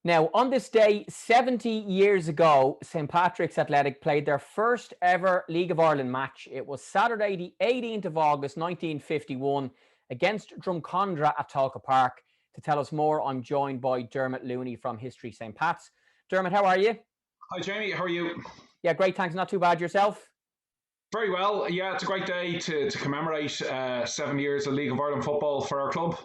Now, on this day, 70 years ago, St Patrick's Athletic played their first ever League of Ireland match. It was Saturday, the 18th of August, 1951, against Drumcondra at Tolka Park. To tell us more, I'm joined by Dermot Looney from History St Pat's. Dermot, how are you? Hi, Jamie. How are you? Yeah, great, thanks. Not too bad yourself? Very well. Yeah, it's a great day to commemorate 7 years of League of Ireland football for our club.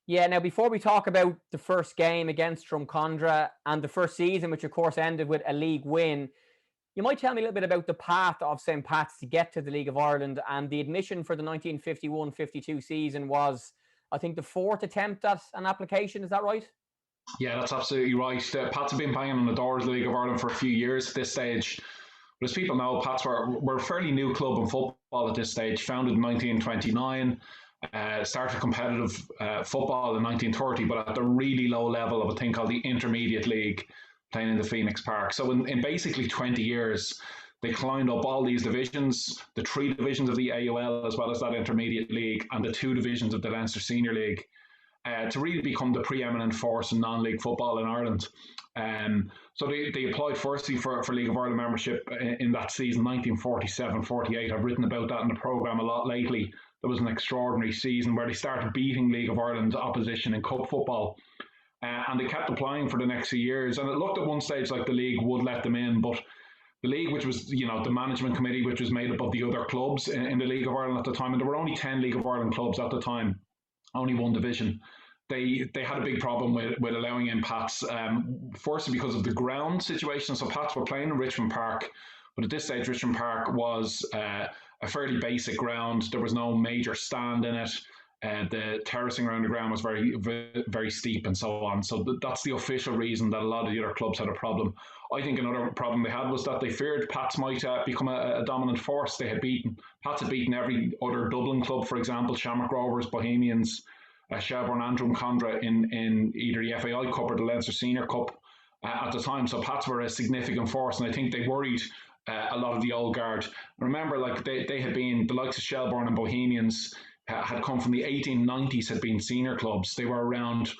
Yeah, now before we talk about the first game against Drumcondra and the first season, which of course ended with a league win, you might tell me a little bit about the path of St Pat's to get to the League of Ireland. And the admission for the 1951-52 season was, I think, the fourth attempt at an application. Is that right? Yeah, that's absolutely right. Pats have been banging on the doors of the League of Ireland for a few years at this stage. But as people know, Pats were a fairly new club in football at this stage, founded in 1929. Started competitive football in 1930, but at the really low level of a thing called the Intermediate League, playing in the Phoenix Park. So in basically 20 years, they climbed up all these divisions, the three divisions of the AUL, as well as that Intermediate League, and the two divisions of the Leinster Senior League, to really become the preeminent force in non-league football in Ireland. So they applied firstly for League of Ireland membership in that season, 1947-48. I've written about that in the programme a lot lately. There was an extraordinary season where they started beating League of Ireland opposition in cup football. And they kept applying for the next few years. And it looked at one stage like the league would let them in, but the league, which was, the management committee, which was made up of the other clubs in the League of Ireland at the time, and there were only 10 League of Ireland clubs at the time, only one division. They had a big problem with allowing in Pats, firstly because of the ground situation. So Pats were playing in Richmond Park, but at this stage, Richmond Park was a fairly basic ground. There was no major stand in it. The terracing around the ground was very, very, very steep and so on. So that's the official reason that a lot of the other clubs had a problem. I think another problem they had was that they feared Pats might become a dominant force. Pats had beaten every other Dublin club, for example, Shamrock Rovers, Bohemians, Shelbourne and Drumcondra in either the FAI Cup or the Leinster Senior Cup at the time. So Pats were a significant force, and I think they worried a lot of the old guard. Remember, like they had been, the likes of Shelbourne and Bohemians had come from the 1890s, had been senior clubs. They were around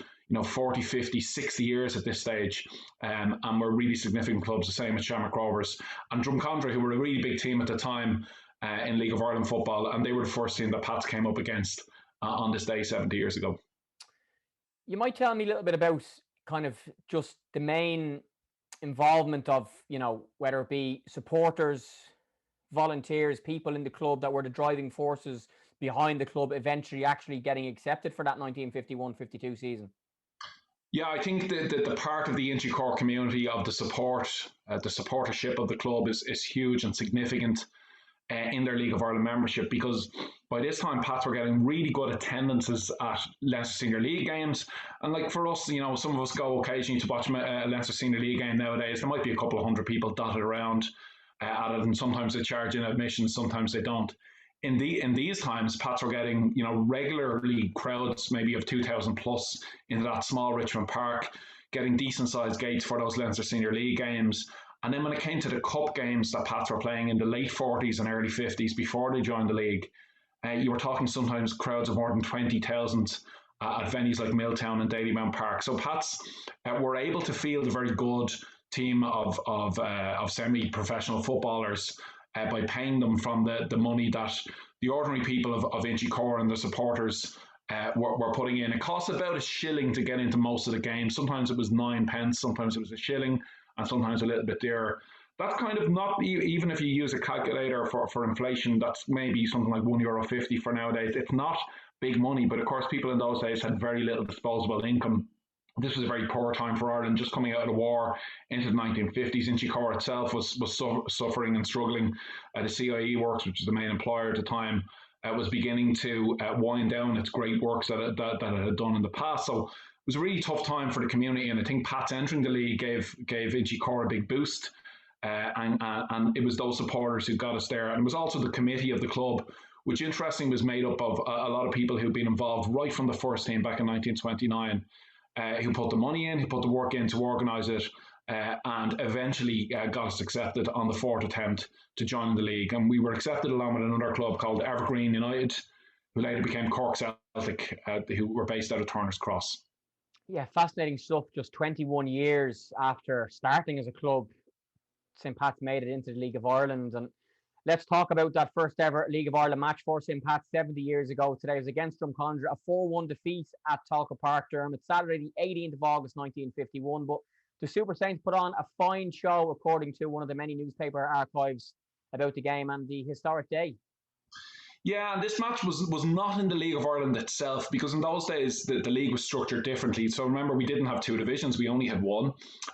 40, 50, 60 years at this stage, and were really significant clubs, the same as Shamrock Rovers. And Drumcondra, who were a really big team at the time in League of Ireland football, and they were the first team that Pats came up against on this day 70 years ago. You might tell me a little bit about kind of just the main involvement of, whether it be supporters, volunteers, people in the club that were the driving forces behind the club eventually actually getting accepted for that 1951-52 season. Yeah, I think the part of the Inchicore community of the supportership of the club is huge and significant in their League of Ireland membership, because by this time Pats were getting really good attendances at Leinster Senior League games. And like for us, some of us go occasionally to watch a Leinster Senior League game nowadays. There might be a couple of hundred people dotted around at it, and sometimes they charge in admission, sometimes they don't. In these times, Pats were getting regularly crowds, maybe of 2,000 plus, into that small Richmond Park, getting decent sized gates for those Leinster Senior League games. And then when it came to the cup games that Pats were playing in the late 40s and early 50s before they joined the league, you were talking sometimes crowds of more than 20,000 at venues like Milltown and Dalymount Park. So Pats were able to field a very good team of semi-professional footballers by paying them from the money that the ordinary people of Inchicore and the supporters were putting in. It cost about a shilling to get into most of the games. Sometimes it was 9p, sometimes it was a shilling, and sometimes a little bit dearer. That's kind of not, even if you use a calculator for inflation, that's maybe something like €1.50 for nowadays. It's not big money, but of course people in those days had very little disposable income. This was a very poor time for Ireland, just coming out of the war into the 1950s. Inchicore itself was suffering and struggling. The CIE Works, which is the main employer at the time, was beginning to wind down its great works that it had done in the past. So it was a really tough time for the community, and I think Pats entering the league gave Inchicore a big boost, and it was those supporters who got us there. And it was also the committee of the club, which interestingly was made up of a lot of people who'd been involved right from the first team back in 1929, who put the money in, who put the work in to organise it, and eventually got us accepted on the fourth attempt to join the league. And we were accepted along with another club called Evergreen United, who later became Cork Celtic, who were based out of Turner's Cross. Yeah, fascinating stuff. Just 21 years after starting as a club, St. Pat's made it into the League of Ireland. And let's talk about that first ever League of Ireland match for St. Pat's 70 years ago today. It was against Drumcondra, a 4-1 defeat at Tolka Park, Dermot, Saturday, the 18th of August, 1951. But the Super Saints put on a fine show, according to one of the many newspaper archives about the game and the historic day. Yeah, and this match was not in the League of Ireland itself because in those days the league was structured differently. So remember, we didn't have two divisions; we only had one.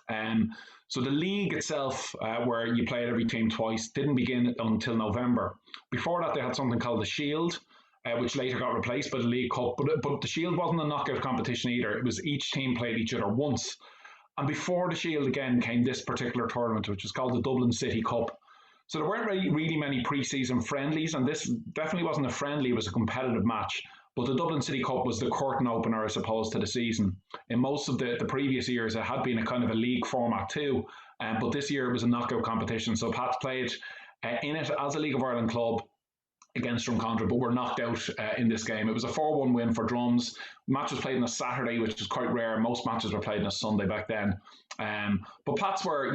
Um, so the league itself, where you played every team twice, didn't begin until November. Before that, they had something called the Shield, which later got replaced by the League Cup. But the Shield wasn't a knockout competition either. It was each team played each other once. And before the Shield again came this particular tournament, which was called the Dublin City Cup. So there weren't really many pre-season friendlies, and this definitely wasn't a friendly, it was a competitive match. But the Dublin City Cup was the curtain opener, I suppose, to the season. In most of the previous years, it had been a kind of a league format too, but this year it was a knockout competition. So Pats played in it as a League of Ireland club against Drumcondra, but were knocked out in this game. It was a 4-1 win for Drums. Match was played on a Saturday, which is quite rare. Most matches were played on a Sunday back then. But Pats were,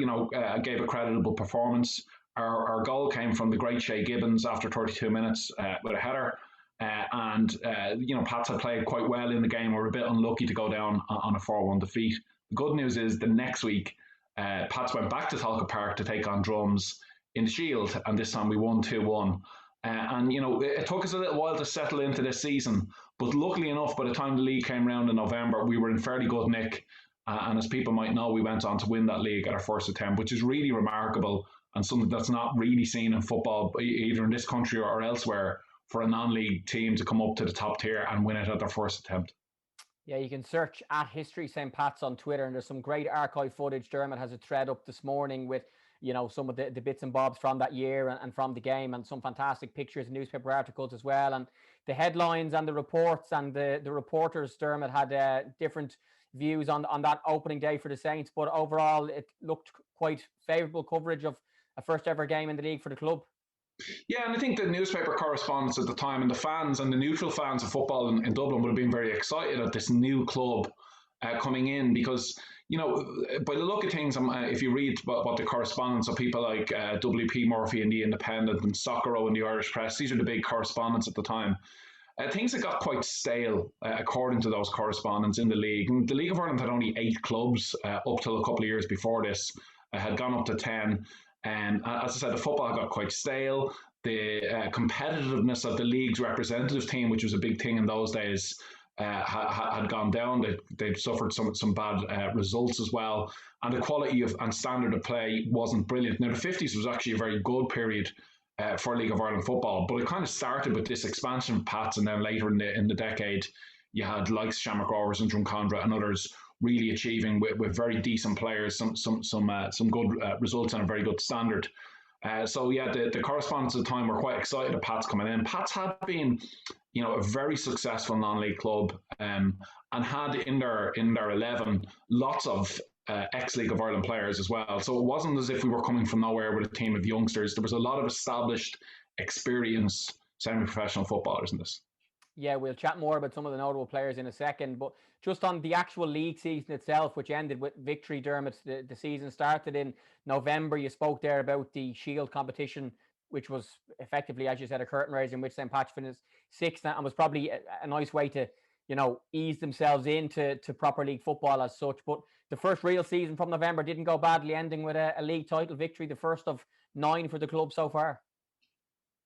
gave a creditable performance. Our goal came from the great Shay Gibbons after 32 minutes with a header. Pats had played quite well in the game. We were a bit unlucky to go down on a 4-1 defeat. The good news is the next week, Pats went back to Tolka Park to take on Drums in the Shield, and this time we won 2-1. It took us a little while to settle into this season, but luckily enough, by the time the league came round in November, we were in fairly good nick. And as people might know, we went on to win that league at our first attempt, which is really remarkable and something that's not really seen in football, either in this country or elsewhere, for a non-league team to come up to the top tier and win it at their first attempt. Yeah, you can search at History St. Pat's on Twitter, and there's some great archive footage. Dermot has a thread up this morning with, some of the bits and bobs from that year and from the game, and some fantastic pictures and newspaper articles as well. And the headlines and the reports and the reporters, Dermot, had different views on that opening day for the Saints. But overall, it looked quite favourable coverage of a first ever game in the league for the club. Yeah, and I think the newspaper correspondents at the time and the fans and the neutral fans of football in Dublin would have been very excited at this new club coming in because, by the look of things, if you read what the correspondents of people like W.P. Murphy in The Independent and Soccero in the Irish Press, these are the big correspondents at the time. Things had got quite stale, according to those correspondents in the league. And the League of Ireland had only 8 clubs up till a couple of years before this, had gone up to 10. And as I said, the football got quite stale. The competitiveness of the league's representative team, which was a big thing in those days, had gone down. They'd suffered some bad results as well. And the quality and standard of play wasn't brilliant. Now, the 50s was actually a very good period for League of Ireland football, but it kind of started with this expansion of Pats, and then later in the decade, you had likes Shamrock Rovers and Drumcondra and others really achieving with very decent players some good results and a very good standard. The correspondents at the time were quite excited at Pats coming in. Pats had been, a very successful non-league club, and had in their 11 lots of ex-League of Ireland players as well. So it wasn't as if we were coming from nowhere with a team of youngsters. There was a lot of established, experienced semi-professional footballers in this. Yeah, we'll chat more about some of the notable players in a second, but just on the actual league season itself, which ended with victory, Dermot, the season started in November. You spoke there about the Shield competition, which was effectively, as you said, a curtain raiser in which St. Pat's finished 6th, and was probably a nice way to, ease themselves into proper league football as such. But the first real season from November didn't go badly, ending with a league title victory, the first of 9 for the club so far.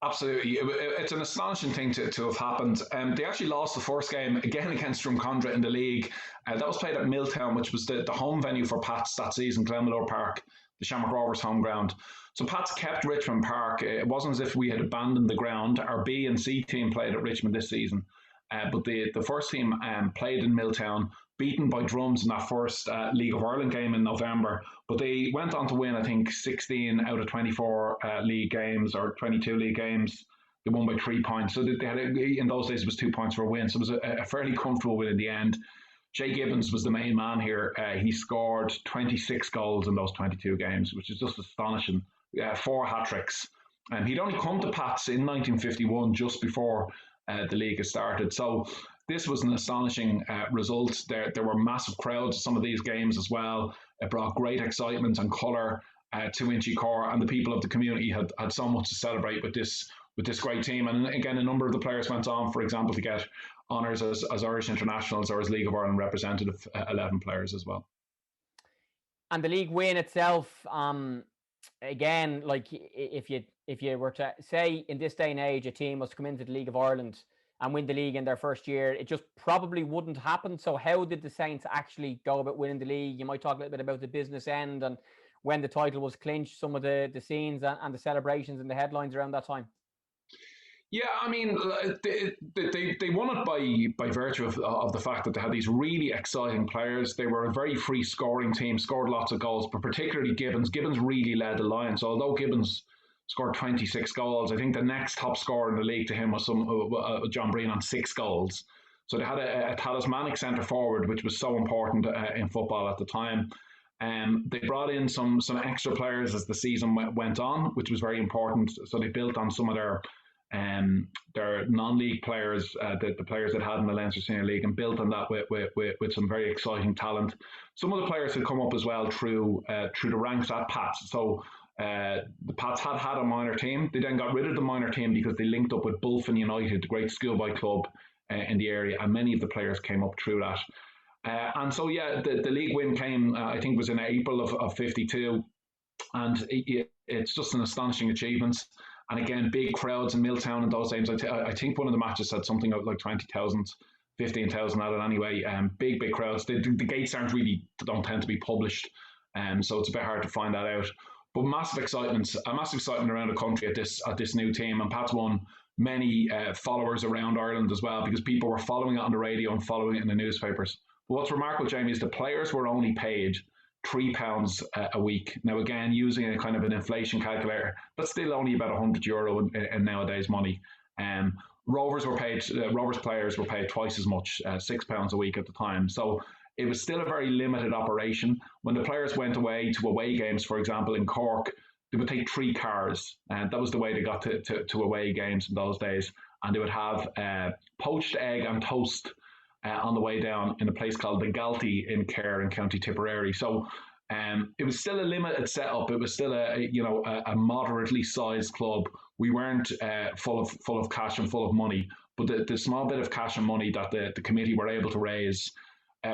Absolutely. It's an astonishing thing to have happened. They actually lost the first game again against Drumcondra in the league. That was played at Milltown, which was the home venue for Pats that season, Glenmalure Park, the Shamrock Rovers home ground. So Pats kept Richmond Park. It wasn't as if we had abandoned the ground. Our B and C team played at Richmond this season. But the first team played in Milltown, beaten by Drums in that first League of Ireland game in November. But they went on to win, I think, 16 out of 24 league games or 22 league games. They won by 3 points. So they had in those days, it was 2 points for a win. So it was a fairly comfortable win in the end. Shay Gibbons was the main man here. He scored 26 goals in those 22 games, which is just astonishing. 4 hat-tricks. He'd only come to Pats in 1951, just before the league had started. So this was an astonishing result. There were massive crowds at some of these games as well. It brought great excitement and colour to Inchicore, and the people of the community had so much to celebrate with this great team. And again, a number of the players went on, for example, to get honours as Irish internationals or as League of Ireland representative 11 players as well. And the league win itself, again, like if you were to say in this day and age, a team was to come into the League of Ireland and win the league in their first year, it just probably wouldn't happen. So how did the Saints actually go about winning the league? You might talk a little bit about the business end and when the title was clinched, some of the scenes and the celebrations and the headlines around that time. Yeah, I mean, they won it by virtue of the fact that they had these really exciting players. They were a very free scoring team, scored lots of goals, but particularly Gibbons. Gibbons really led the line. So although Gibbons scored 26 goals, I think the next top scorer in the league to him was John Breen on 6 goals. So they had a talismanic centre forward, which was so important in football at the time. They brought in some extra players as the season went on, which was very important. So they built on some of their non-league players, the players that had in the Leinster Senior League, and built on that with some very exciting talent. Some of the players had come up as well through the ranks at Pats. So the Pats had a minor team. They then got rid of the minor team because they linked up with Bulfin United, the great schoolboy club in the area, and many of the players came up through that. And so, yeah, the league win came, I think, was in April of 52, and it's just an astonishing achievement. And again, big crowds in Milltown in those games. I think one of the matches had something like 20,000, 15,000 at it anyway. Big crowds. The gates don't tend to be published, so it's a bit hard to find that out. But massive excitement around the country at this new team. And Pat's won many followers around Ireland as well, because people were following it on the radio and following it in the newspapers. But what's remarkable, Jamie, is the players were only paid £3 a week. Now, again, using a kind of an inflation calculator, but still only about €100 in nowadays money. Rovers players were paid twice as much, £6 a week at the time. So it was still a very limited operation. When the players went away to away games, for example, in Cork, they would take 3 cars, and that was the way they got to away games in those days. And they would have poached egg and toast on the way down in a place called the Galtee in Kerr in County Tipperary. So it was still a limited setup. It was still a moderately sized club. We weren't full of cash and full of money, but the small bit of cash and money that the committee were able to raise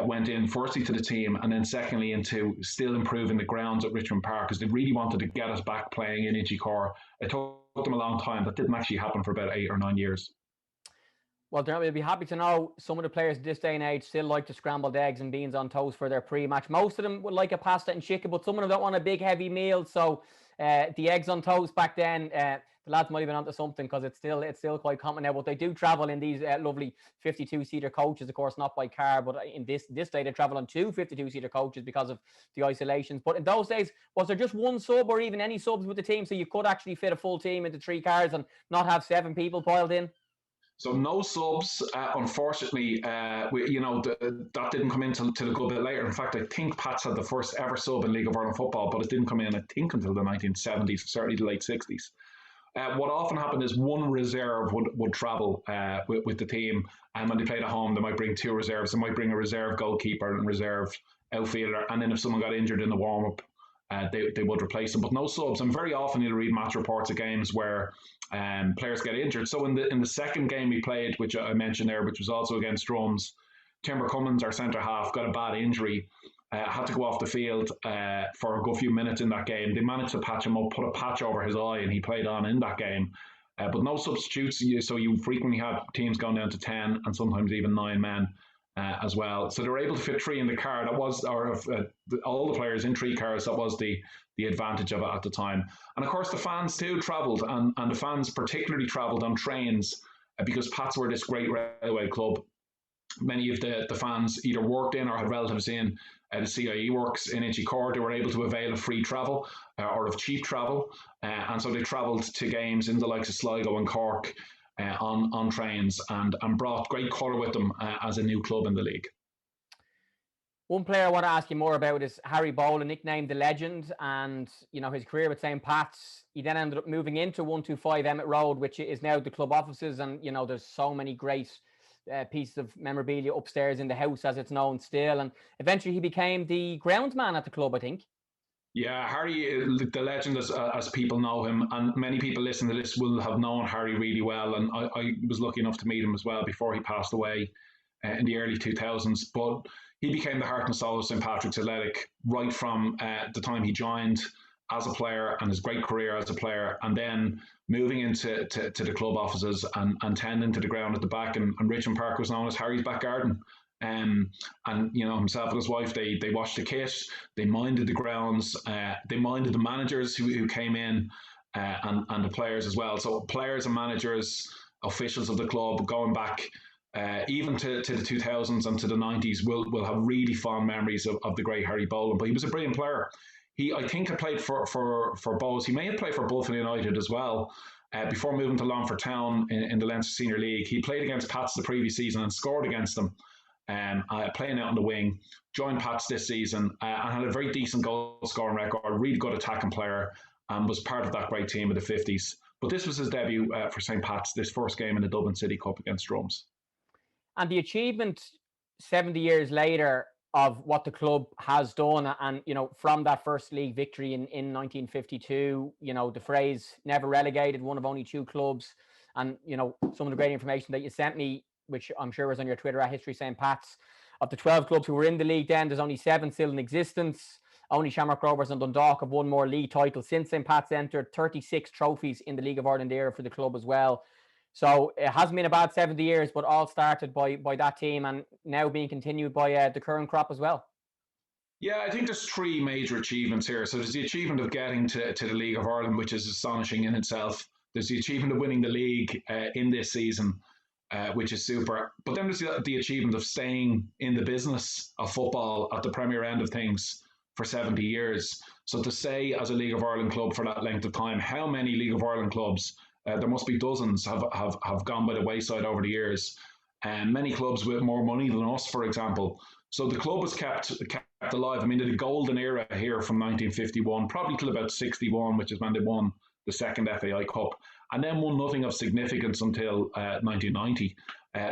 went in firstly to the team, and then secondly into still improving the grounds at Richmond Park, because they really wanted to get us back playing in Inchicore. It took them a long time. That didn't actually happen for about 8 or 9 years. Well, Dermot, we'll be happy to know some of the players this day and age still like the scrambled eggs and beans on toast for their pre-match. Most of them would like a pasta and chicken, but some of them don't want a big heavy meal. So the eggs on toast back then, the lads might have been onto something, because it's still quite common now. But they do travel in these lovely 52-seater coaches, of course, not by car. But in this day, they travel on 2 52-seater coaches because of the isolations. But in those days, was there just one sub or even any subs with the team, so you could actually fit a full team into 3 cars and not have 7 people piled in? So no subs, unfortunately. That didn't come in till a good bit later. In fact, I think Pats had the first ever sub in League of Ireland football, but it didn't come in, I think, until the 1970s, certainly the late 60s. What often happened is one reserve would travel with the team, and when they played at home, they might bring 2 reserves. They might bring a reserve goalkeeper and reserve outfielder, and then if someone got injured in the warm-up, they would replace them, but no subs. And very often you'll read match reports of games where players get injured. So in the second game we played, which I mentioned there, which was also against Drums, Timber Cummins, our centre half, got a bad injury, had to go off the field for a good few minutes in that game. They managed to patch him up, put a patch over his eye, and he played on in that game. But no substitutes, so you frequently have teams going down to 10 and sometimes even 9 men. As well, so they were able to fit 3 in the car. That was, all the players in 3 cars. That was the advantage of it at the time. And of course, the fans too travelled, and the fans particularly travelled on trains because Pats were this great railway club. Many of the fans either worked in or had relatives in the CIE works in Inchicore. They were able to avail of free travel or of cheap travel, and so they travelled to games in the likes of Sligo and Cork. On trains and brought great colour with them as a new club in the league. One player I want to ask you more about is Harry Boland, nicknamed the Legend, and his career with St. Pat's. He then ended up moving into 125 Emmett Road, which is now the club offices, and there's so many great pieces of memorabilia upstairs in the house, as it's known still. And eventually he became the groundsman at the club, I think. Yeah, Harry, the legend as people know him, and many people listening to this will have known Harry really well. And I was lucky enough to meet him as well before he passed away in the early 2000s. But he became the heart and soul of St. Patrick's Athletic right from the time he joined as a player and his great career as a player, and then moving into the club offices and tending to the ground at the back. And Richmond Park was known as Harry's back garden. And himself and his wife, they washed the kit, they minded the grounds, they minded the managers who came in, and the players as well. So players and managers, officials of the club, going back even to the 2000s and to the 90s, will have really fond memories of the great Harry Boland. But he was a brilliant player. He, I think, had played for Bohs. He may have played for Bolton United as well. Before moving to Longford Town in the Leinster Senior League, he played against Pats the previous season and scored against them. Playing out on the wing, joined Pats this season and had a very decent goal scoring record, really good attacking player, and was part of that great team of the 50s. But this was his debut for St. Pat's, this first game in the Dublin City Cup against Drums. And the achievement 70 years later of what the club has done, and from that first league victory in 1952, the phrase "never relegated," one of only 2 clubs, and some of the great information that you sent me, which I'm sure was on your Twitter at History St. Pat's. Of the 12 clubs who were in the league then, there's only 7 still in existence. Only Shamrock Rovers and Dundalk have won more league titles since St. Pat's entered. 36 trophies in the League of Ireland era for the club as well. So it hasn't been a bad 70 years, but all started by that team and now being continued by the current crop as well. Yeah, I think there's 3 major achievements here. So there's the achievement of getting to the League of Ireland, which is astonishing in itself. There's the achievement of winning the league in this season, which is super. But then there's the achievement of staying in the business of football at the Premier end of things for 70 years. So to say as a League of Ireland club for that length of time, how many League of Ireland clubs, there must be dozens, have gone by the wayside over the years. And many clubs with more money than us, for example. So the club was kept alive. I mean, the golden era here from 1951, probably till about 61, which is when they won the second FAI Cup, and then won nothing of significance until 1990.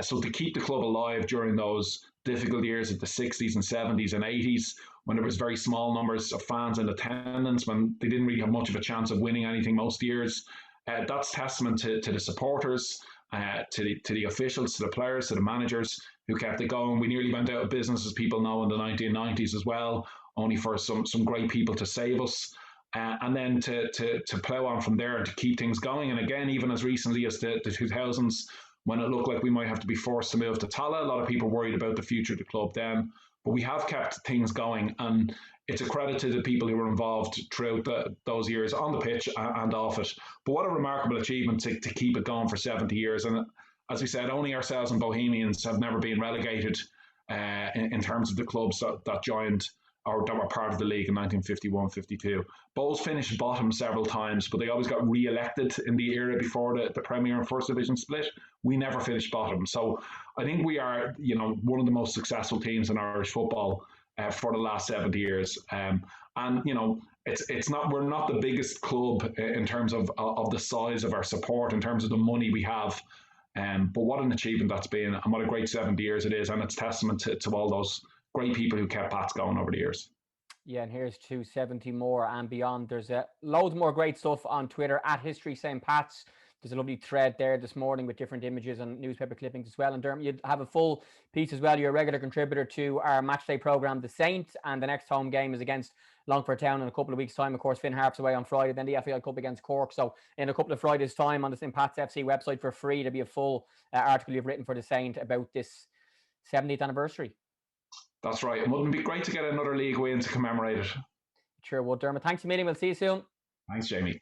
So to keep the club alive during those difficult years of the 60s and 70s and 80s, when there was very small numbers of fans in attendance, when they didn't really have much of a chance of winning anything most years, that's testament to the supporters, to the officials, to the players, to the managers who kept it going. We nearly went out of business, as people know, in the 1990s as well, only for some great people to save us. And then to plough on from there and to keep things going. And again, even as recently as the 2000s, when it looked like we might have to be forced to move to Tallaght, a lot of people worried about the future of the club then. But we have kept things going, and it's a credit to the people who were involved throughout those years on the pitch and off it. But what a remarkable achievement to keep it going for 70 years. And as we said, only ourselves and Bohemians have never been relegated in terms of the clubs that joined or that were part of the league in 1951-52. Bohs finished bottom several times, but they always got re-elected in the era before the Premier and First Division split. We never finished bottom. So I think we are, one of the most successful teams in Irish football for the last 70 years. It's not, we're not the biggest club in terms of the size of our support, in terms of the money we have. But what an achievement that's been, and what a great 70 years it is, and it's testament to all those great people who kept Pats going over the years. Yeah, and here's to 70 more and beyond. There's loads more great stuff on Twitter at History St. Pat's. There's a lovely thread there this morning with different images and newspaper clippings as well. And Dermot, you have a full piece as well. You're a regular contributor to our matchday programme, The Saint, and the next home game is against Longford Town in a couple of weeks' time. Of course, Finn Harp's away on Friday, then the FAI Cup against Cork. So in a couple of Fridays' time on the St. Pat's FC website for free, there'll be a full article you've written for The Saint about this 70th anniversary. That's right. And wouldn't it be great to get another league win to commemorate it? Sure would, Dermot. Thanks a million. We'll see you soon. Thanks, Jamie.